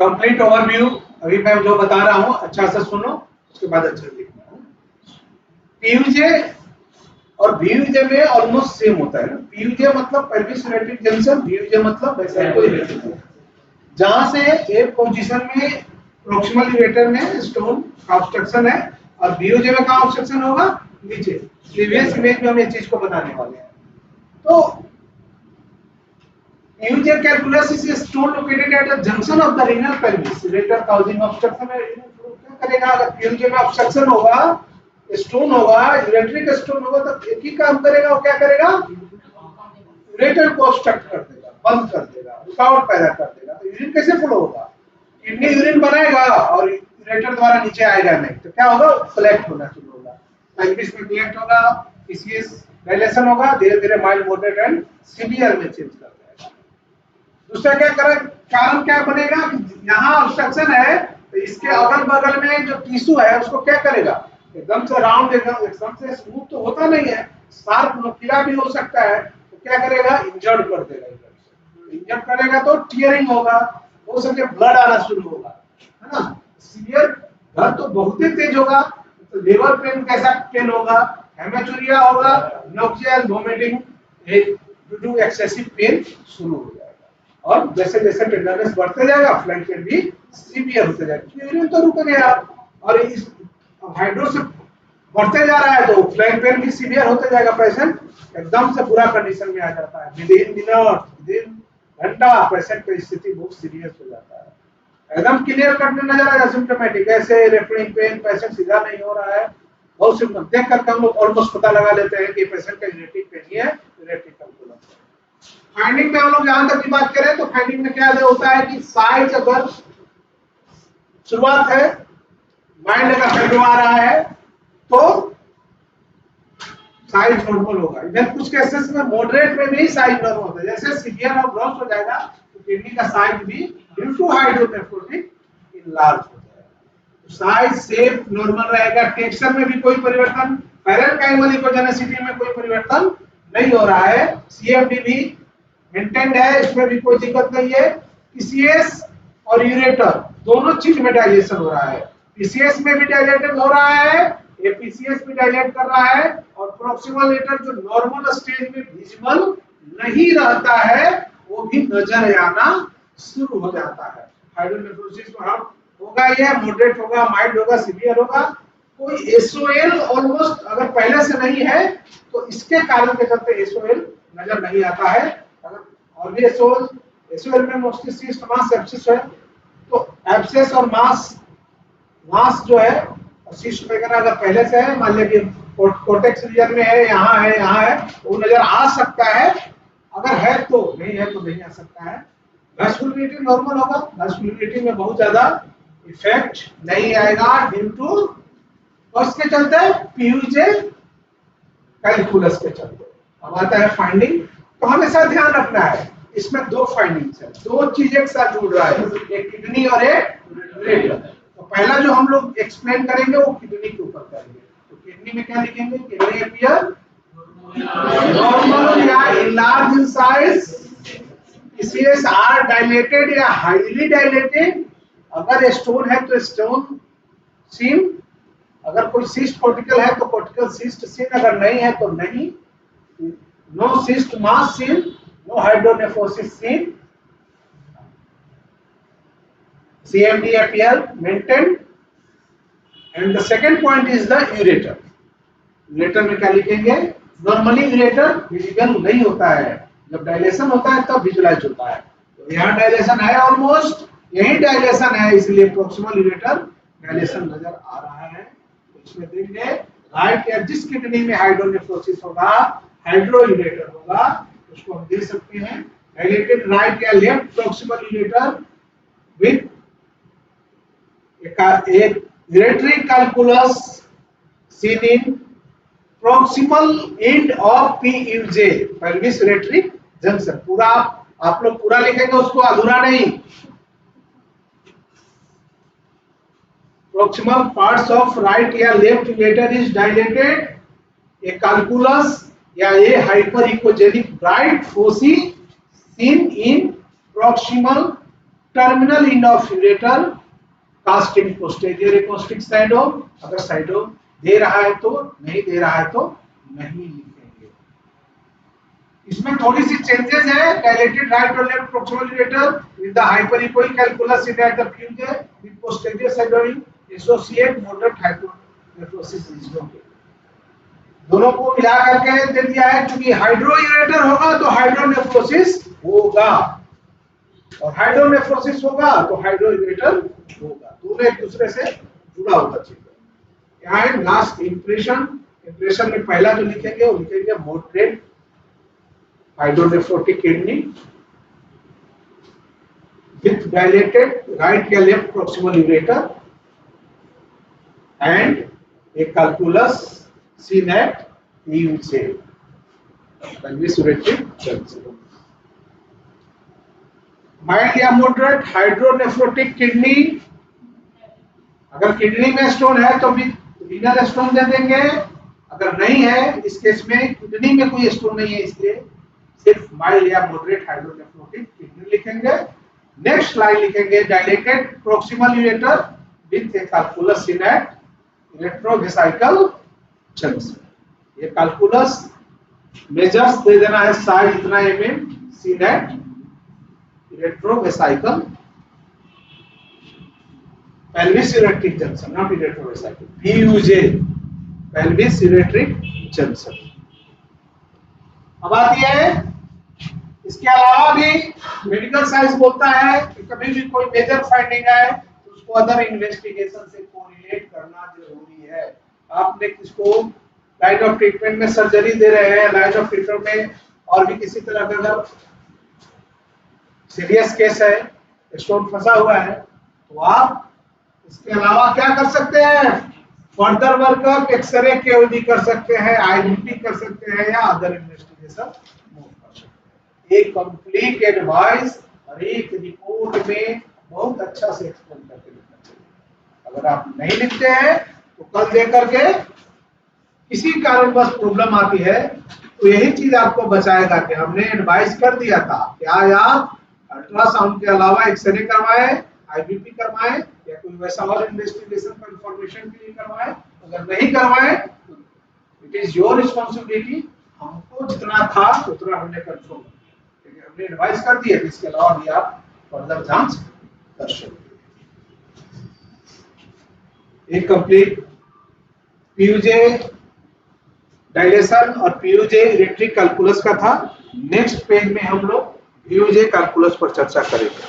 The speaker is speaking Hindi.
Complete overview. अभी मैं जो बता रहा हूँ अच्छा से सुनो, उसके बाद अच्छा लिखना। पीयूजे और वीयूजे में ऑलमोस्ट सेम होता है ना। पीयूजे मतलब पेल्विस यूरेट्रिक जंक्शन, वीयूजे मतलब वैसा जहां से एक पोजीशन में प्रोक्सिमल यूरेटर में स्टोन का ऑब्स्ट्रक्शन है और वीयूजे में कहां ऑब्स्ट्रक्शन होगा, नीचे। प्रीवियस इमेज में हम इस चीज को बताने वाले हैं। तो PUJ calculus is a stone located at a junction of the renal pelvis ureter causing obstruction है। क्या करेगा, अगर पीयूजे में ऑब्स्ट्रक्शन होगा, स्टोन होगा, यूरेट्रिक स्टोन होगा, तो एक ही काम करेगा, वो क्या करेगा, यूरेटर को ऑब्स्ट्रक्ट कर देगा, बंद कर देगा, रुकावट पैदा कर देगा। तो यूरिन कैसे फ्लो होगा, किडनी यूरिन बनाएगा और यूरेटर द्वारा नीचे आएगा नहीं, तो क्या होगा, कलेक्ट होना शुरू होगा, पेल्विस में कलेक्ट होगा, पीसीएस डायलेशन होगा, धीरे धीरे माइल्ड, मॉडरेट एंड सीवियर में चेंज कर देगा। दूसरा क्या कारण क्या बनेगा, यहाँ ऑब्स्ट्रक्शन है तो इसके अगल बगल में जो टिश्यू है उसको क्या करेगा, एकदम से राउंड, एकदम से स्मूथ तो होता नहीं है, शार्प नुकीला भी हो सकता है, तो क्या करेगा, इंजर्ड कर देगा। इंजर्ड करेगा तो टीयरिंग होगा, हो सके ब्लड आना शुरू होगा, है ना। सीवियर दर्द तो बहुत ही तेज होगा, तो लेबर पेन कैसा पेन होगा, हेमेचुरिया होगा, nausea, vomiting, due to excessive pain शुरू हो जाएगा। और जैसे जैसे टेंडरनेस बढ़ते जाएगा, फ्लैंक पेन भी सीवियर होते जाएगा। यूरिन तो रुक गया और इस हाइड्रो से बढ़ते जा रहा है तो फ्लैंक पेन भी सीवियर होते जाएगा, पेशेंट एकदम से बुरा कंडीशन में आ जाता है। विदिन मिनट, विदिन घंटा पेशेंट की स्थिति बहुत सीरियस हो जाता है, एकदम क्लियर कट में नजर आएगा सिम्टोमेटिक, ऐसे रेफरिंग पेन, पेशेंट सीधा नहीं हो रहा है, बहुत सिम्टम देख करके हम लोग ऑलमोस्ट पता लगा लेते हैं कि पेशेंट का यूरेटिक पेन ही है, यूरेटिक कैलकुलस। फाइंडिंग में हम लोग जहां तक की बात करें तो फाइंडिंग में क्या होता है कि साइज, अगर शुरुआत है माइंड अगर फैलो आ रहा है तो साइज नॉर्मल होगा। इधर कुछ केसेस में मॉडरेट में भी साइज नॉर्मल होता है, जैसे सीवियर और ग्रॉस हो जाएगा तो किडनी का साइज भी ड्यू टू हाइड्रोनेफ्रोटिक इनलार्ज हो जाएगा। साइज शेप नॉर्मल रहेगा, टेक्सचर में भी कोई परिवर्तन, पैरेन्काइमल इकोजेनेसिटी में कोई परिवर्तन नहीं हो रहा है, सीएफडी भी मेंटेन्ड है, इसमें भी कोई दिक्कत नहीं है। पीसीएस और यूरेटर दोनों चीज में डायलेशन हो रहा है, पीसीएस में भी डायलेटेड हो रहा है, ये पीसीएस भी डायलेट कर रहा है, और प्रोक्सिमल यूरेटर जो नॉर्मल स्टेज में विजिबल नहीं रहता है वो भी नजर आना शुरू हो जाता है। हाइड्रोनेफ्रोसिस में हम होगा, ये मॉडरेट होगा, माइल्ड होगा, सीवियर होगा। कोई एसओएल ऑलमोस्ट अगर पहले से नहीं है तो इसके कारण के चलते एसओएल नजर नहीं आता है। अगर और भी एसओएल में मोस्टली सिस्ट, मास, सेप्सिस है, तो एब्सेस और मास जो है सिस्ट वगैरह अगर पहले से है, मान लीजिए कोर्टेक्स रीजन में है, यहाँ है, वो नजर आ सकता है, अगर है तो नहीं है तो नहीं आ सकता है। वैस्कुलरिटी नॉर्मल होगा, वैस्कुलरिटी में बहुत ज्यादा इफेक्ट नहीं आएगा ड्यू टू उसके चलते पीयूजे कैलकुलस के चलते। अब आता है फाइंडिंग, तो हमेशा ध्यान रखना है इसमें दो फाइंडिंग्स है, दो चीजें एक साथ जुड़ रहा है, एक किडनी और एक यूरेटर। तो पहला जो हम लोग एक्सप्लेन करेंगे वो किडनी के ऊपर करेंगे। तो किडनी में क्या लिखेंगे, किडनी अपीयर नॉर्मल या enlarged in size, PCS are dilated या हाईली डायलेटेड, अगर स्टोन है तो स्टोन सीन, अगर कोई सिस्ट कॉर्टिकल है तो कॉर्टिकल सिस्ट सीन, अगर नहीं है तो नहीं, no cyst mass seen, no hydronephrosis seen, CMD appear maintained, and the second point is the ureter. ureter में क्या लिखेंगे, नॉर्मली यूरेटर विजिबल नहीं होता है, जब डायलेशन होता है तब विजुलाइज होता है। तो यहाँ डायलेशन है, ऑलमोस्ट यही डायलेशन है, इसलिए प्रोक्सिमल यूरेटर डायलेशन नजर आ रहा है। तो इसमें देखेंगे राइट या जिस किडनी में हाइड्रोनेफ्रोसिस होगा, हाइड्रो यूरेटर होगा, उसको हम दे सकते हैं डायलेटेड राइट या लेफ्ट प्रोक्सिमल यूरेटर विद एक ureteric calculus seen in proximal end of PUJ, pelvis ureteric junction. पूरा आप लोग पूरा लिखेंगे, उसको अधूरा नहीं। proximal parts of right या left ureter is dilated, a calculus या a hyperechogenic bright foci seen in proximal terminal end of ureter casting posterior acoustic shadow, अगर साइडोम दे रहा है तो, नहीं दे रहा है तो नहीं लिखेंगे। इसमें थोड़ी सी चेंजेस है। डायलेटेड राइट और left proximal ureter with the hyperechoic calculus in at the fuser with posterior shadow associate moderate hydronephrosis रीजनों के, दोनों को मिला करके दे दिया है। क्योंकि हाइड्रोयूरेटर होगा तो हाइड्रोनेफ्रोसिस होगा, और हाइड्रोनेफ्रोसिस होगा तो हाइड्रोयूरेटर होगा, दोनों एक दूसरे से जुड़ा हुआ चीज है। यहाँ है लास्ट इंप्रेशन। इंप्रेशन में पहला जो लिखेंगे वो लिखेंगे moderate hydronephrotic kidney with dilated right या left proximal ureter and a calculus CNAT PUJ pelvis ureteric junction। Mild या मॉडरेट हाइड्रोनेफ्रोटिक किडनी, अगर किडनी में स्टोन है तो भी रीनल स्टोन दे देंगे, अगर नहीं है इस केस में किडनी में कोई स्टोन नहीं है इसलिए सिर्फ माइल्ड या मॉडरेट हाइड्रोनेफ्रोटिक किडनी लिखेंगे। नेक्स्ट लाइन लिखेंगे dilated proximal ureter with a calculus CNAT इलेक्ट्रोवेसाइकल जंक्शन। ये कैलकुलस मेजर्स दे देना है साइज इतना mm, CNAT इलेक्ट्रोवेसाइकल pelvis ureteric junction, not electrovesical, PUJ pelvis ureteric junction। अब आती है, इसके अलावा भी मेडिकल साइंस बोलता है कि कभी भी कोई मेजर फाइंडिंग है तो उसको अदर इन्वेस्टिगेशन से कोरिलेट करना जरूरी है। आपने किसको लाइन ऑफ ट्रीटमेंट में सर्जरी दे रहे हैं, लाइन ऑफ ट्रीटमेंट में और भी किसी तरह का अगर सीरियस केस है, स्टोन फंसा हुआ है, तो आप इसके अलावा क्या कर सकते हैं, फर्दर वर्कअप एक्सरे केओडी कर सकते हैं, आईबीपी कर सकते हैं, या अदर इन्वेस्टिगेशन मूव कर सकते हैं। एक कंप्लीट एडवाइस और एक रिपोर्ट में बहुत अच्छा से एक्सप्लेन करके लिखना चाहिए। अगर आप नहीं लिखते हैं तो कल दे करके किसी कारणवश प्रॉब्लम आती है तो यही चीज आपको बचाएगा कि हमने एडवाइस कर दिया था कि आज आप अल्ट्रासाउंड के अलावा एक्सरे करवाएं, आईबीपी करवाएं, या कोई वैसा और इन्वेस्टिगेशन कंफर्मेशन के लिए करवाएं। अगर नहीं करवाएं तो इट इज योर रिस्पांसिबिलिटी। हमको जितना था उतना हमने कंट्रोल किया, लेकिन हमने एडवाइस कर दिया, इसके अलावा भी आप फर्दर जांच कर सकते हैं। एक कंप्लीट पीयूजे डायलेशन और पीयूजे इलेक्ट्रिक कैलकुलस का था। नेक्स्ट पेज में हम लोग पीयूजे कैलकुलस पर चर्चा करेंगे।